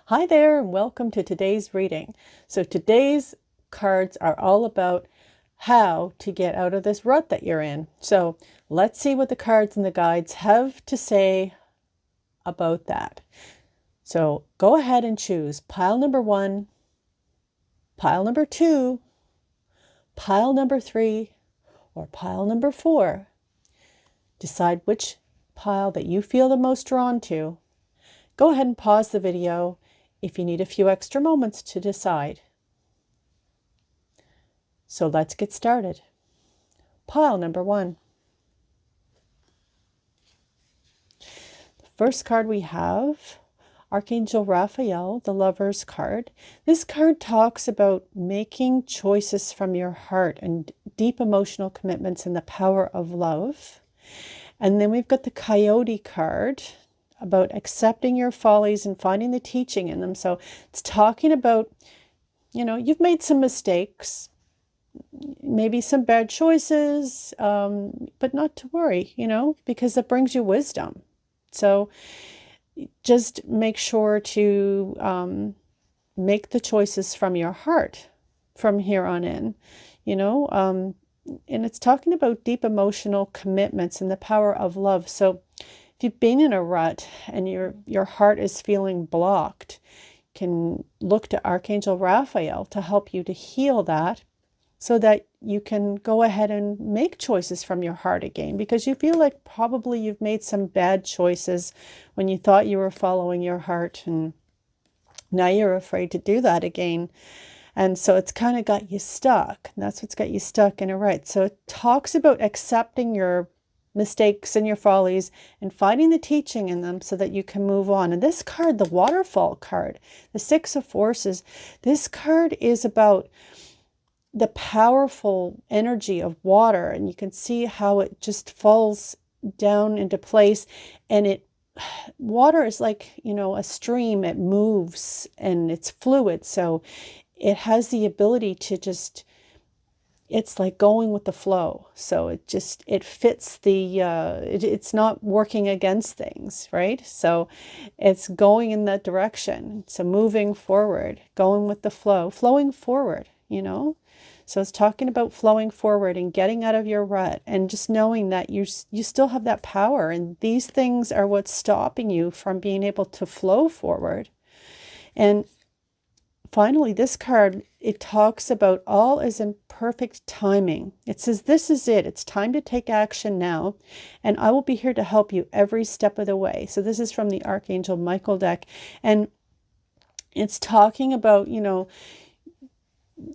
Hi there, and welcome to today's reading. So today's cards are all about how to get out of this rut that you're in. So let's see what the cards and the guides have to say about that. So go ahead and choose pile number 1, pile number 2, pile number 3, or pile number 4. Decide which pile that you feel the most drawn to. Go ahead and pause the video if you need a few extra moments to decide. So let's get started. Pile number 1. The first card we have, Archangel Raphael, the Lover's card. This card talks about making choices from your heart and deep emotional commitments and the power of love. And then we've got the Coyote card about accepting your follies and finding the teaching in them. So it's talking about, you've made some mistakes, maybe some bad choices, but not to worry, because it brings you wisdom. So just make sure to make the choices from your heart from here on in, and it's talking about deep emotional commitments and the power of love. So if you've been in a rut and your heart is feeling blocked, you can look to Archangel Raphael to help you to heal that so that you can go ahead and make choices from your heart again, because you feel like probably you've made some bad choices when you thought you were following your heart, and now you're afraid to do that again. And so it's kind of got you stuck, and that's what's got you stuck in a rut. So it talks about accepting your mistakes and your follies and finding the teaching in them so that you can move on. And this card, the Waterfall card, the Six of Forces, this card is about the powerful energy of water, and you can see how it just falls down into place. And water is like, a stream. It moves and it's fluid, so it has the ability to just, it's like going with the flow. So it fits it's not working against things, right? So it's going in that direction. So moving forward, going with the flow, flowing forward, So it's talking about flowing forward and getting out of your rut, and just knowing that you still have that power, and these things are what's stopping you from being able to flow forward. And finally, this card, it talks about all is in perfect timing. It says, this is it. It's time to take action now, and I will be here to help you every step of the way. So this is from the Archangel Michael deck, and it's talking about,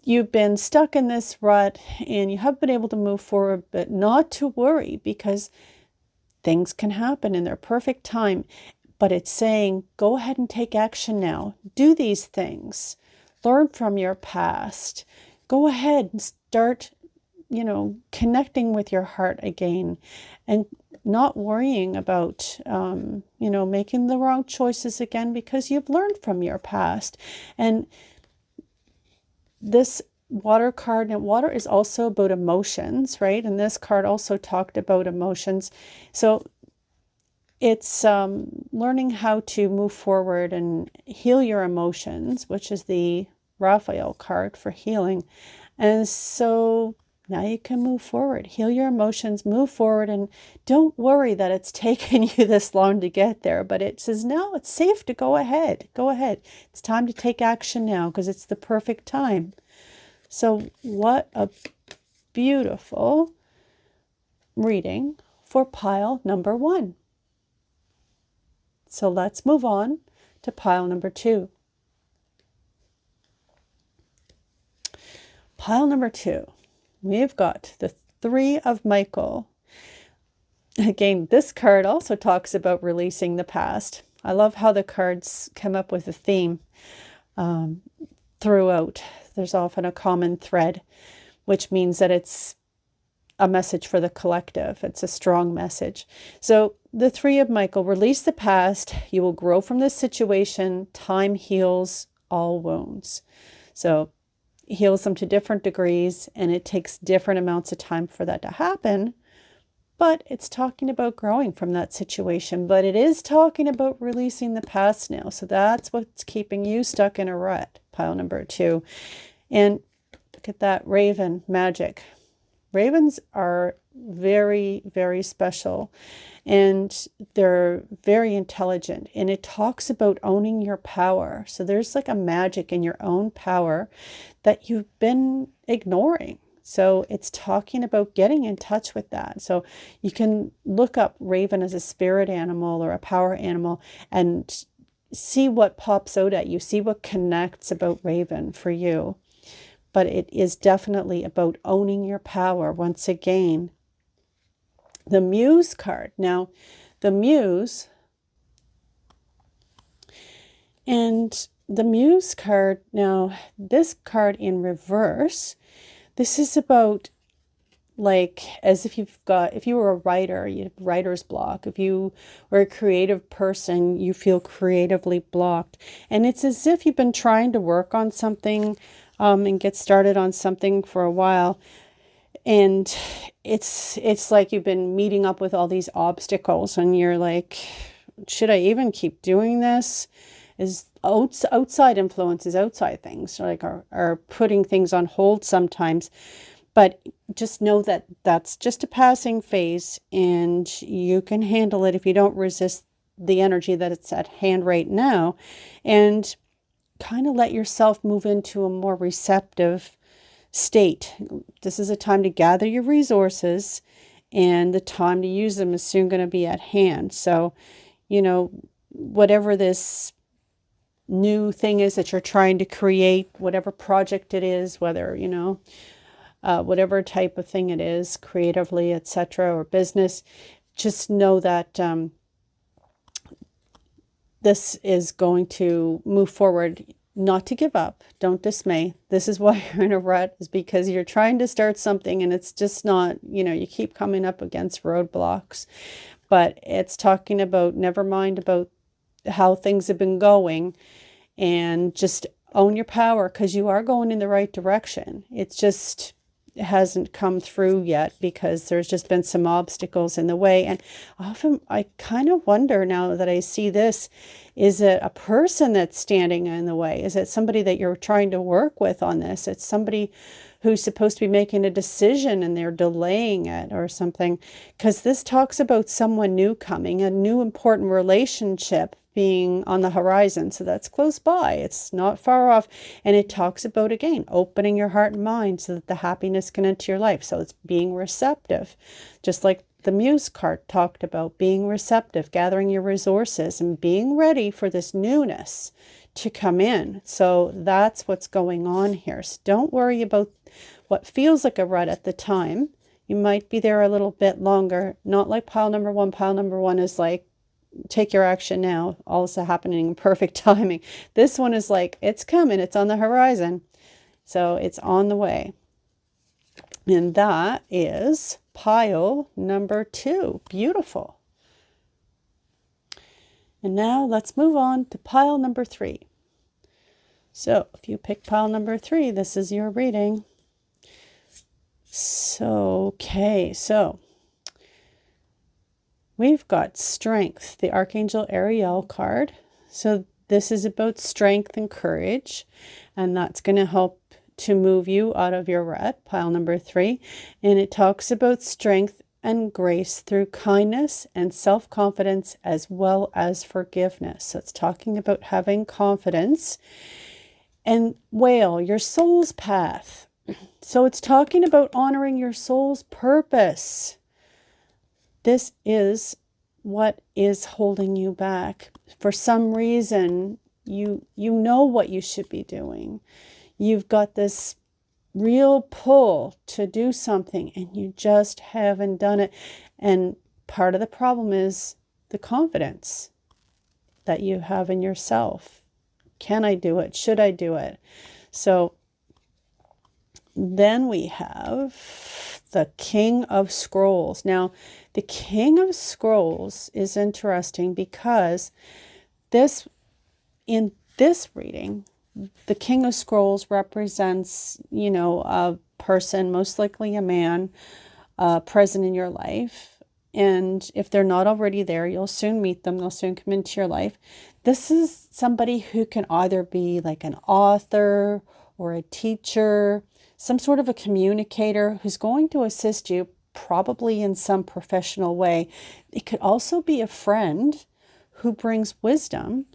you've been stuck in this rut and you have been able to move forward, but not to worry, because things can happen in their perfect time. But it's saying, go ahead and take action now. Do these things. Learn from your past. Go ahead and start, connecting with your heart again, and not worrying about, making the wrong choices again, because you've learned from your past. And this water card, and water is also about emotions, right? And this card also talked about emotions. So it's learning how to move forward and heal your emotions, which is the Raphael card for healing. And so now you can move forward, heal your emotions, move forward, and don't worry that it's taken you this long to get there. But it says, no, it's safe to go ahead. Go ahead. It's time to take action now, because it's the perfect time. So what a beautiful reading for pile number 1. So let's move on to pile number 2. Pile number 2, we've got the Three of Michael. Again, this card also talks about releasing the past. I love how the cards come up with a theme throughout. There's often a common thread, which means that it's a message for the collective. It's a strong message. So the Three of Michael, release the past. You will grow from this situation. Time heals all wounds. So heals them to different degrees, and it takes different amounts of time for that to happen. But it's talking about growing from that situation. But it is talking about releasing the past now. So that's what's keeping you stuck in a rut, pile number 2. And look at that raven magic. Ravens are very, very special, and they're very intelligent, and it talks about owning your power. So there's like a magic in your own power that you've been ignoring. So it's talking about getting in touch with that. So you can look up raven as a spirit animal or a power animal and see what pops out at you, see what connects about raven for you. But it is definitely about owning your power. Once again, the Muse card. Now, the Muse and the Muse card. Now, this card in reverse, this is about like as if you were a writer, you have writer's block. If you were a creative person, you feel creatively blocked. And it's as if you've been trying to work on something and get started on something for a while. And it's like you've been meeting up with all these obstacles and you're like, should I even keep doing this? Is outside influences, outside things like are putting things on hold sometimes. But just know that that's just a passing phase and you can handle it if you don't resist the energy that it's at hand right now, and kind of let yourself move into a more receptive state. This is a time to gather your resources, and the time to use them is soon going to be at hand. So, whatever this new thing is that you're trying to create, whatever project it is, whether, whatever type of thing it is, creatively, etc., or business, just know that this is going to move forward. Not to give up. Don't dismay. This is why you're in a rut, is because you're trying to start something and it's just not, you keep coming up against roadblocks. But it's talking about, never mind about how things have been going, and just own your power, because you are going in the right direction. It's just hasn't come through yet because there's just been some obstacles in the way. And often I kind of wonder, now that I see this, is it a person that's standing in the way? Is it somebody that you're trying to work with on this? It's somebody who's supposed to be making a decision and they're delaying it or something, because this talks about someone new coming, a new important relationship being on the horizon. So that's close by. It's not far off. And it talks about, again, opening your heart and mind so that the happiness can enter your life. So it's being receptive, just like the Muse card talked about, being receptive, gathering your resources and being ready for this newness to come in. So that's what's going on here. So don't worry about what feels like a rut at the time. You might be there a little bit longer, not like pile number 1. Pile number 1 is like, take your action now. All is happening in perfect timing. This one is like, it's coming. It's on the horizon. So it's on the way. And that is pile number 2. Beautiful. And now let's move on to pile number 3. So if you pick pile number 3, this is your reading. So we've got strength, the Archangel Ariel card. So this is about strength and courage, and that's going to help to move you out of your rut, pile number 3. And it talks about strength and grace through kindness and self-confidence, as well as forgiveness. So it's talking about having confidence. And whale, your soul's path. So it's talking about honoring your soul's purpose. This is what is holding you back. For some reason, you know what you should be doing. You've got this real pull to do something and you just haven't done it. And part of the problem is the confidence that you have in yourself. Can I do it? Should I do it? So then we have the King of Scrolls. Now, the King of Scrolls is interesting because in this reading, the King of Scrolls represents, a person, most likely a man, present in your life. And if they're not already there, you'll soon meet them. They'll soon come into your life. This is somebody who can either be like an author or a teacher, some sort of a communicator who's going to assist you probably in some professional way. It could also be a friend who brings wisdom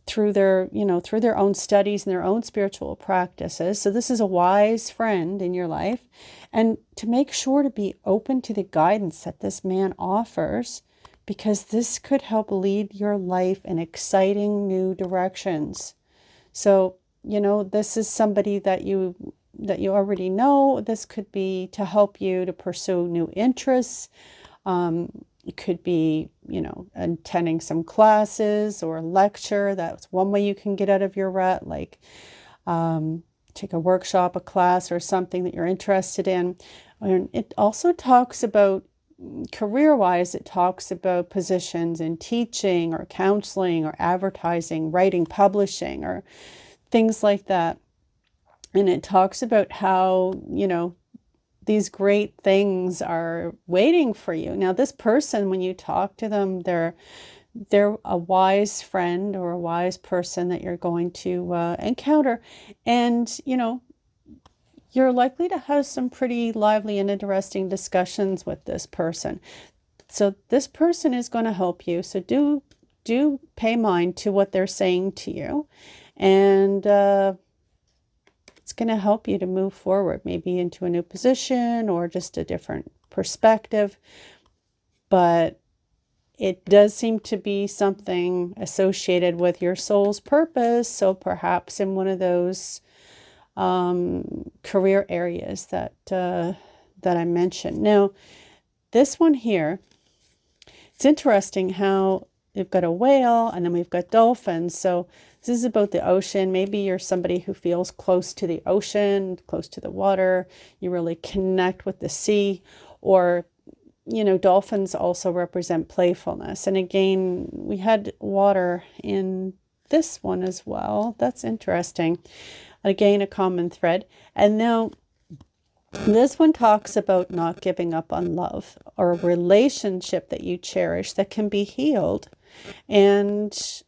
through their, through their own studies and their own spiritual practices. So this is a wise friend in your life. And to make sure to be open to the guidance that this man offers, because this could help lead your life in exciting new directions. So, this is somebody that you already know. This could be to help you to pursue new interests. It could be, attending some classes or a lecture. That's one way you can get out of your rut, like take a workshop, a class, or something that you're interested in. And it also talks about, career-wise, it talks about positions in teaching or counseling or advertising, writing, publishing, or things like that. And it talks about how, these great things are waiting for you. Now, this person, when you talk to them, they're a wise friend or a wise person that you're going to encounter. And, you're likely to have some pretty lively and interesting discussions with this person. So this person is going to help you. So do pay mind to what they're saying to you. And it's going to help you to move forward, maybe into a new position or just a different perspective. But it does seem to be something associated with your soul's purpose. So perhaps in one of those career areas that I mentioned. Now, this one here, it's interesting how we've got a whale and then we've got dolphins. So this is about the ocean. Maybe you're somebody who feels close to the ocean, close to the water. You really connect with the sea. Or, dolphins also represent playfulness. And again, we had water in this one as well. That's interesting. Again, a common thread. And now this one talks about not giving up on love or a relationship that you cherish that can be healed, and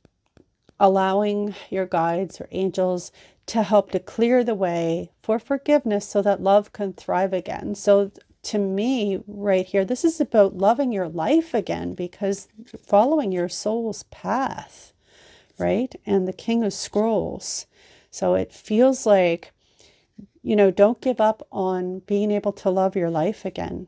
allowing your guides or angels to help to clear the way for forgiveness so that love can thrive again. So to me right here, this is about loving your life again, because following your soul's path, right? And the King of Scrolls. So it feels like, don't give up on being able to love your life again.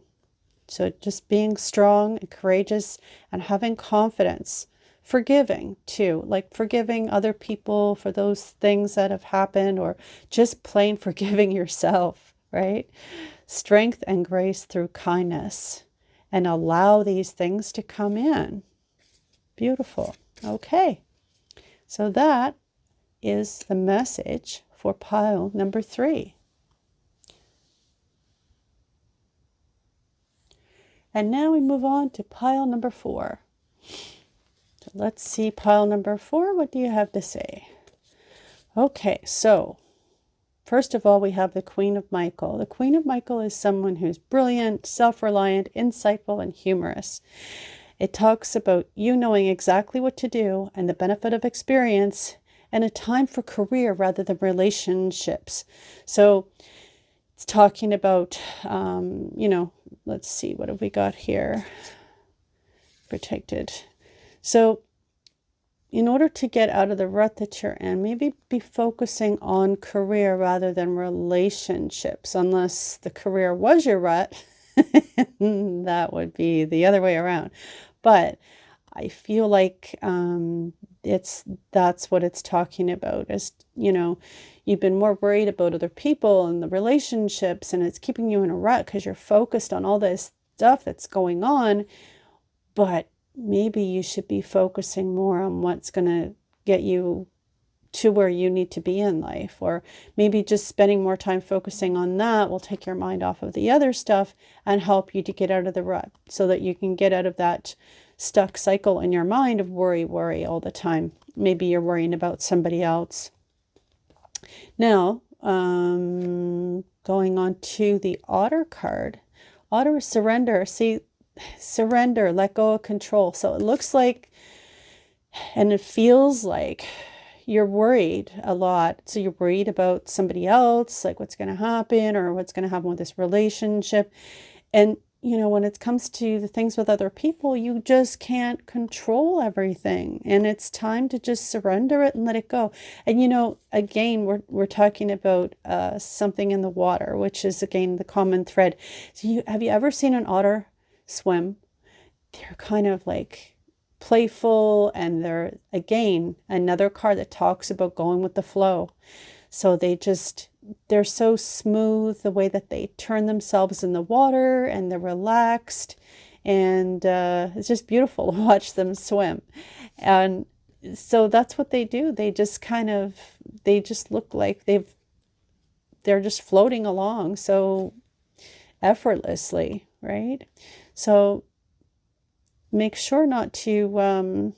So just being strong and courageous and having confidence. Forgiving too, like forgiving other people for those things that have happened, or just plain forgiving yourself, right? Strength and grace through kindness, and allow these things to come in. Beautiful. Okay. So that is the message for pile number 3. And now we move on to pile number 4. So let's see pile number 4. What do you have to say? Okay, so first of all, we have the Queen of Michael. The Queen of Michael is someone who's brilliant, self-reliant, insightful, and humorous. It talks about you knowing exactly what to do and the benefit of experience, and a time for career rather than relationships. So it's talking about, let's see, what have we got here? Protected. So in order to get out of the rut that you're in, maybe be focusing on career rather than relationships, unless the career was your rut. That would be the other way around. But I feel like that's what it's talking about, is, you've been more worried about other people and the relationships, and it's keeping you in a rut because you're focused on all this stuff that's going on. But maybe you should be focusing more on what's going to get you to where you need to be in life. Or maybe just spending more time focusing on that will take your mind off of the other stuff and help you to get out of the rut, so that you can get out of that stuck cycle in your mind of worry all the time. Maybe you're worrying about somebody else. Now, going on to the Otter card. Otter is surrender. See, surrender, let go of control. So it looks like, and it feels like you're worried a lot. So you're worried about somebody else, like what's going to happen or what's going to happen with this relationship. And, you know, when it comes to the things with other people, you just can't control everything. And it's time to just surrender it and let it go. And, you know, again, we're talking about something in the water, which is, again, the common thread. So have you ever seen an otter swim? They're kind of like playful, and they're, again, another card that talks about going with the flow. So they're so smooth, the way that they turn themselves in the water, and they're relaxed, and it's just beautiful to watch them swim. And so that's what they do. They just look like they're just floating along so effortlessly, right? So make sure not to,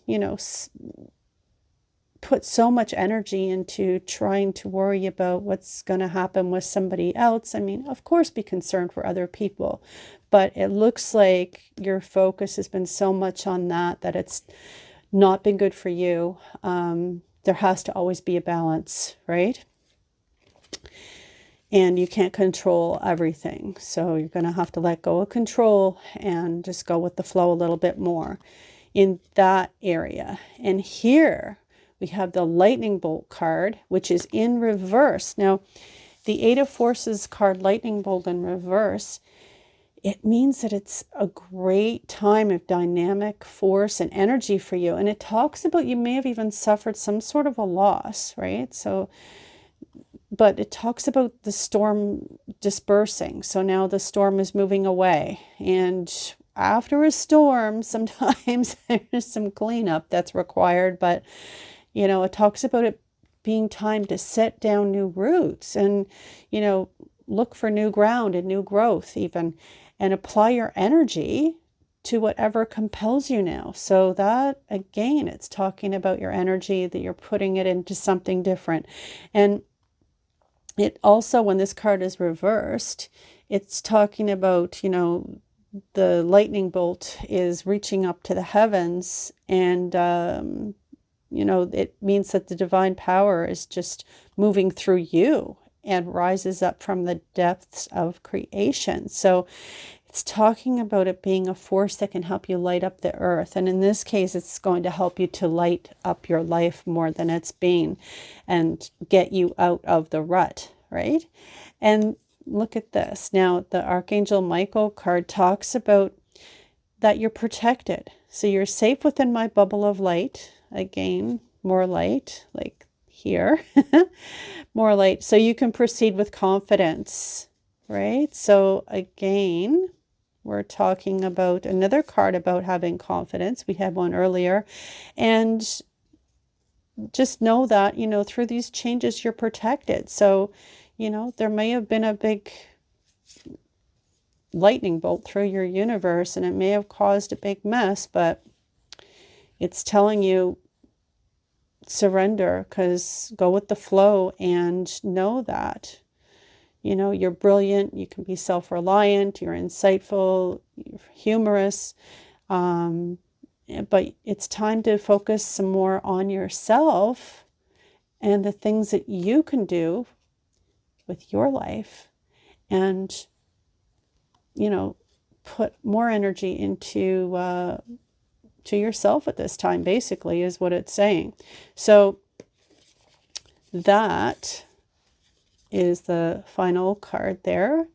put so much energy into trying to worry about what's going to happen with somebody else. I mean, of course, be concerned for other people, but it looks like your focus has been so much on that it's not been good for you. There has to always be a balance, right? And you can't control everything. So you're going to have to let go of control and just go with the flow a little bit more in that area. And here we have the lightning bolt card, which is in reverse. Now, the Eight of Forces card, lightning bolt in reverse, it means that it's a great time of dynamic force and energy for you. And it talks about you may have even suffered some sort of a loss, right? So, but it talks about the storm dispersing. So now the storm is moving away. And after a storm, sometimes there's some cleanup that's required. But, you know, it talks about it being time to set down new roots and, you know, look for new ground and new growth even, and apply your energy to whatever compels you now. So that, again, it's talking about your energy, that you're putting it into something different. And it also, when this card is reversed, it's talking about, you know, the lightning bolt is reaching up to the heavens, and, you know, it means that the divine power is just moving through you and rises up from the depths of creation. So it's talking about it being a force that can help you light up the earth. And in this case, it's going to help you to light up your life more than it's been and get you out of the rut, right? And look at this. Now, the Archangel Michael card talks about that you're protected. So you're safe within my bubble of light. Again, more light, like here, more light. So you can proceed with confidence, right? So again, we're talking about another card about having confidence. We had one earlier. And just know that, you know, through these changes, you're protected. So, you know, there may have been a big lightning bolt through your universe and it may have caused a big mess, but it's telling you surrender, because go with the flow and know that, you know, you're brilliant, you can be self-reliant, you're insightful, you're humorous, but it's time to focus some more on yourself and the things that you can do with your life, and, you know, put more energy into to yourself at this time, basically, is what it's saying. So that is the final card there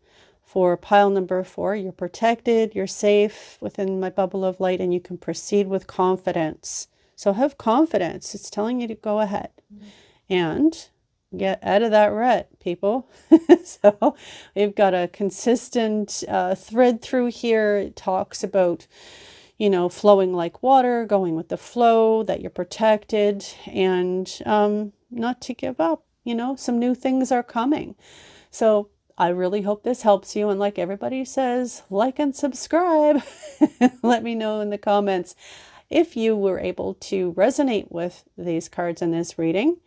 for pile number 4. You're protected, you're safe within my bubble of light, and you can proceed with confidence. So have confidence. It's telling you to go ahead and get out of that rut, people. So we've got a consistent thread through here. It talks about, you know, flowing like water, going with the flow, that you're protected, and not to give up. You know, some new things are coming. So I really hope this helps you. And like everybody says, like and subscribe. Let me know in the comments if you were able to resonate with these cards in this reading,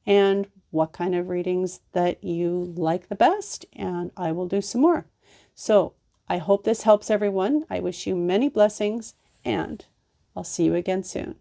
and what kind of readings that you like the best. And I will do some more. So I hope this helps everyone. I wish you many blessings, and I'll see you again soon.